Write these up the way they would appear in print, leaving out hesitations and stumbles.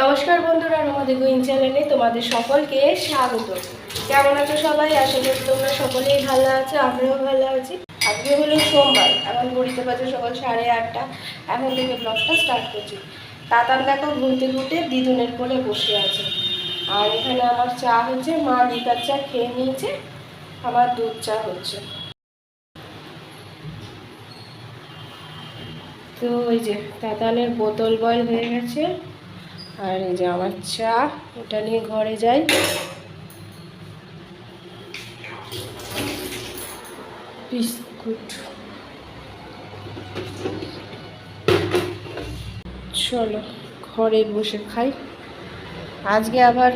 নমস্কার বন্ধুরা, আমাদের কুইন চ্যানেলে তোমাদের সকলকে স্বাগত। কেমন আছো সবাই? আশা করি তোমরা সকলেই ভালো আছো, আমরাও ভালো আছি। আজকে হলো সোমবার, এখন ঘড়িতে বাজে সকাল 8:30। এখন থেকে ব্লগটা স্টার্ট করছি। তাতান দেখো ঘুম থেকে উঠে দিদুনের কোলে বসে আছে, আর এখানে আমার চা হচ্ছে, মা লিকার চা খেয়ে নিয়েছে, আমার দুধ চা হচ্ছে। তো ওই যে তাতানের বোতল বয়ল হয়ে গেছে, আর এই যে আমার চা, ওটা নিয়ে ঘরে যাই। বিস্কুট, চলো ঘরে বসে খাই। আজকে আবার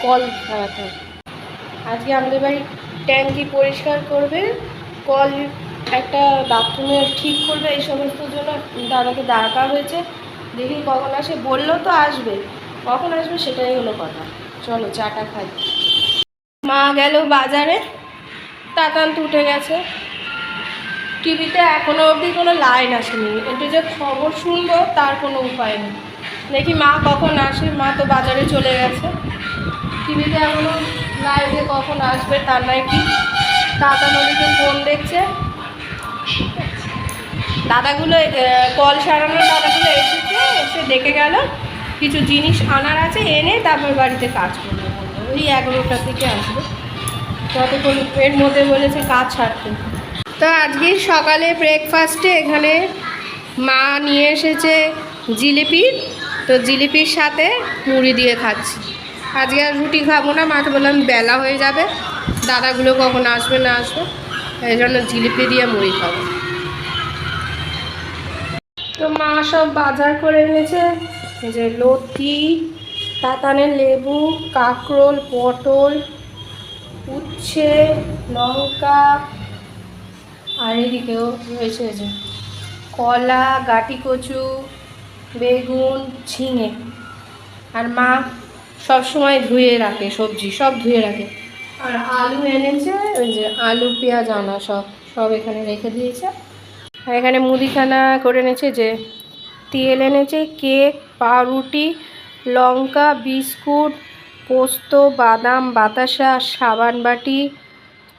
কল খারাপ, আজকে আমাদের বাড়ির ট্যাঙ্কি পরিষ্কার করবে, কল একটা বাথরুমে ঠিক করবে, এই সমস্ত জন্য দাদাকে ডাকা হয়েছে। দেখি কখন আসে, বললো তো আসবে, কখন আসবে সেটাই হলো কথা। চলো চাটা খাই। মা গেল বাজারে, তাতান তো উঠে গেছে। টিভিতে এখনো অবধি কোনো লাইন আসেনি, একটু যে খবর শুনবো তার কোনো উপায় নেই। দেখি মা কখন আসে, মা তো বাজারে চলে গেছে। টিভিতে এখনো লাইভে কখন আসবে তার নাই কি। তাতান ওদিকে ফোন দেখছে। দাদাগুলো কল সারানোর দাদাগুলো এসে ডেকে গেল, কিছু জিনিস আনার আছে, এনে তারপর বাড়িতে কাজ করবে বললো। ওই 11টার দিকে আসবে, ততক্ষণ এর মধ্যে বলেছে কাজ ছাড়তে। তো আজকে সকালে ব্রেকফাস্টে এখানে মা নিয়ে এসেছে জিলিপি, তো জিলিপির সাথে মুড়ি দিয়ে খাচ্ছি। আজকে আর রুটি খাবো না, মাকে বললাম বেলা হয়ে যাবে, দাদাগুলো কখন আসবে না আসবে, এই জন্য জিলিপি দিয়ে মুড়ি খাবো। তো মা সব বাজার করে এনেছে, এই যে লতি, তাতানের লেবু, কাঁকরোল, পটল, উচ্ছে, লঙ্কা, আর এদিকেও রয়েছে যে কলা, গাটি কচু, বেগুন, ঝিঙে। আর মা সবসময় ধুয়ে রাখে, সবজি সব ধুয়ে রাখে। আর আলু এনেছে, ওই যে আলু পেঁয়াজ আনা সব সব এখানে রেখে দিয়েছে। আর এখানে মুদিখানা করে এনেছে, যে তেল এনেছে, কেক, পাউরুটি, লঙ্কা, বিস্কুট, পোস্ত, বাদাম, বাতাসা, সাবান বাটি,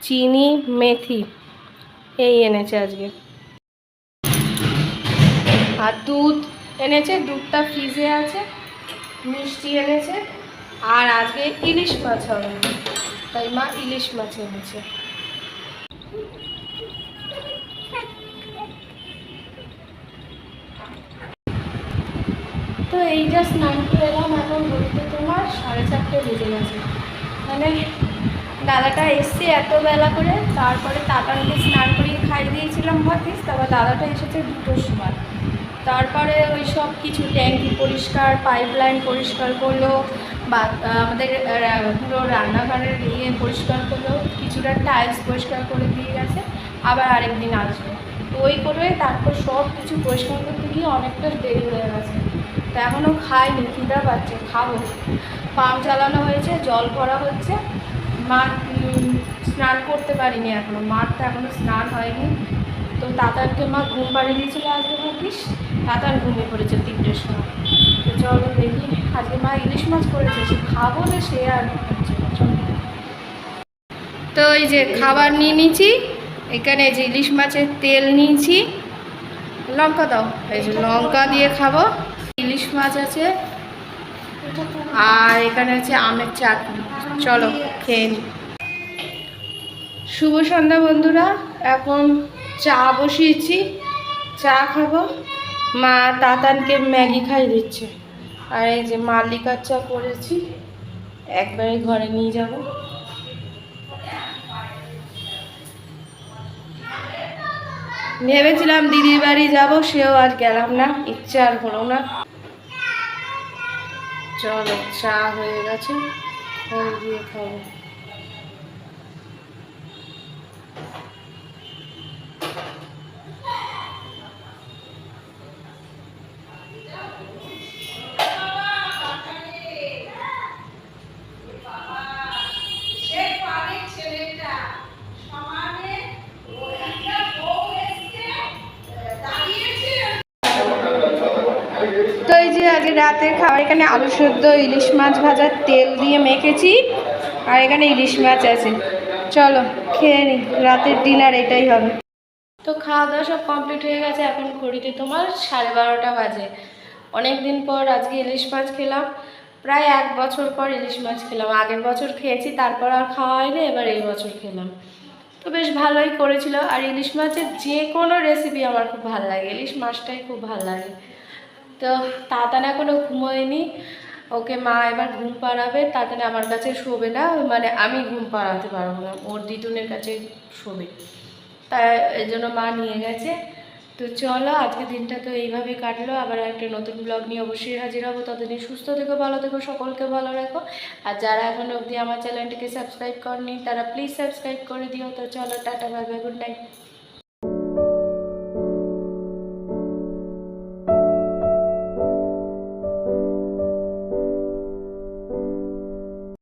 চিনি, মেথি, এই এনেছে আজকে। আর দুধ এনেছে, দুধটা ফ্রিজে আছে, মিষ্টি এনেছে। আর আজকে ইলিশ মাছ হবে, তাই মা ইলিশ মাছ এনেছে। তো এই যা স্নান করে এলাম, এখন ঘড়িতে তোমার 4:30 বেজে গেছে। মানে দাদাটা এসছে এত বেলা করে, তারপরে তাতানকে স্নান করিয়ে খাইয়ে দিয়েছিলাম ভাতিস, তারপর দাদাটা এসেছে 2টোর সময়। তারপরে ওই সব কিছু ট্যাঙ্কি পরিষ্কার, পাইপলাইন পরিষ্কার করলো, বা আমাদের পুরো রান্নাঘরের পরিষ্কার করলো, কিছুটা টাইলস পরিষ্কার করে দিয়ে গেছে, আবার আরেকদিন আসবে। তো ওই করে তারপর সব কিছু পরিষ্কার করতে গিয়ে অনেকটা দেরি হয়ে গেছে। তো এখনও খাইনি, খিদা পাচ্ছে, খাবো। পাম্প চালানো হয়েছে, জল ভরা হচ্ছে। মা স্নান করতে পারিনি এখনও, মার তো এখনও স্নান হয়নি। তো তাতানকে মা ঘুম পাড়িয়ে দিয়েছিল আজকে ভাবিস, তাতান ঘুমিয়ে পড়েছে 3টের সময়। তো চলো দেখি, আজকে মা ইলিশ মাছ করেছে, সে খাবো না সে আর। তো এই যে খাবার নিয়ে নিয়েছি, এখানে যে ইলিশ মাছের তেল নিয়েছি, লঙ্কা দাও, এই যে লঙ্কা দিয়ে খাবো। ইলিশ মাছ আছে, আর এখানে আছে আমের চাটনি। চলো খেয়ে নিই। শুভ সন্ধ্যা বন্ধুরা, এখন চা বসিয়েছি, চা খাবো। মা তাতানকে ম্যাগি খাই দিচ্ছে, আর এই যে মা লিকার চা করেছি, একবারে ঘরে নিয়ে যাব। ভেবেছিলাম দিদির বাড়ি যাব, সেও আর গেলাম না, ইচ্ছা আর হলো না। চলো চা হয়ে গেছে, ঘরে দিয়ে খাবো। তো এই যে আগে রাতের খাবার এখানে আলু সেদ্ধ, ইলিশ মাছ ভাজার তেল দিয়ে মেখেছি, আর এখানে ইলিশ মাছ আছে। চলো খেয়ে নিই, রাতের ডিনার এটাই হবে। তো খাওয়া দাওয়া সব কমপ্লিট হয়ে গেছে, এখন ঘড়িতে তোমার 12:30 বাজে। অনেক দিন পর আজকে ইলিশ মাছ খেলাম, প্রায় 1 বছর পর ইলিশ মাছ খেলাম। আগের বছর খেয়েছি, তারপর আর খাওয়া হয়নি, এবার এই বছর খেলাম। তো বেশ ভালোই করেছিল। আর ইলিশ মাছের যে কোনো রেসিপি আমার খুব ভালো লাগে, ইলিশ মাছটাই খুব ভালো লাগে। তো তাতান এখনও ঘুমোয়নি, ওকে মা এবার ঘুম পাড়াবে। তাতান আমার কাছে শোবে না, মানে আমি ঘুম পাড়াতে পারবো না, ওর দিদুনের কাছে শোবে, তাই এই জন্য মা নিয়ে গেছে। তো চলো, আজকে দিনটা তো এইভাবেই কাটলো। আবার একটা নতুন ব্লগ নিয়ে অবশ্যই হাজির হবো। ততদিন সুস্থ থেকো, ভালো থেকো, সকলকে ভালো রাখো। আর যারা এখনো অবধি আমার চ্যানেলটিকে সাবস্ক্রাইব করেনি তারা প্লিজ সাবস্ক্রাইব করে দিও। তো চলো, tata, bye bye, good night.